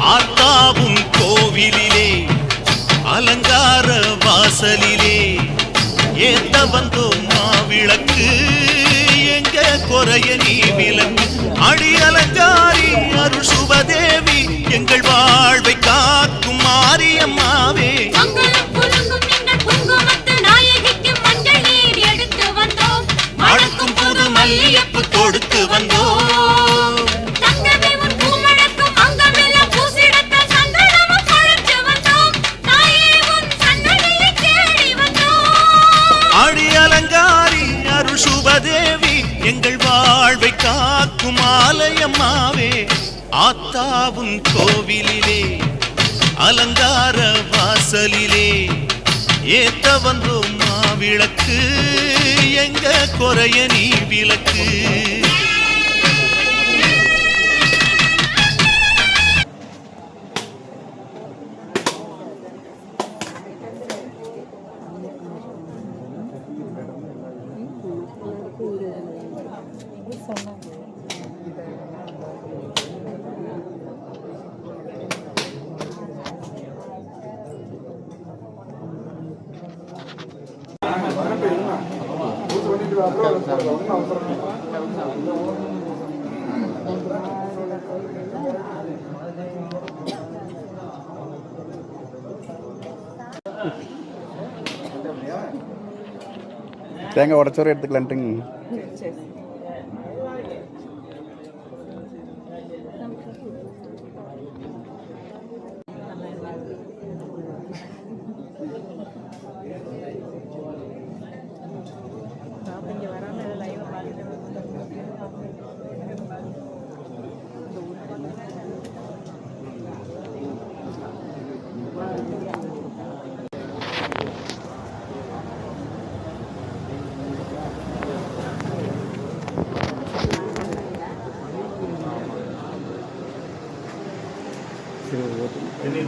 ஆத்தாவும் கோவிலிலே அலங்கார வாசலிலே ஏத்த வந்தோம் மாவிளக்கு எங்க குறைய நீ விலங்கு அடி அலங்காரி அருள் சுபதேவி எங்கள் வாழ்வை காக்கும் மாரியம்மாவே மணக்கும் புது மல்லியப்பு கொடுத்து வந்தோம் அடி அலங்காரி அருள் சுபதேவி எங்கள் வாழ்வை காக்கும் ஆலயம்மாவே ஆத்தாவும் கோவிலிலே அலங்கார வாசலிலே ஏத்த வந்தோம் மாவிளக்கு எங்க குறைய நீ விளக்கு தேங்காய் உடச்சோறு எடுத்துக்கலான்ட்டுங்க. சரி,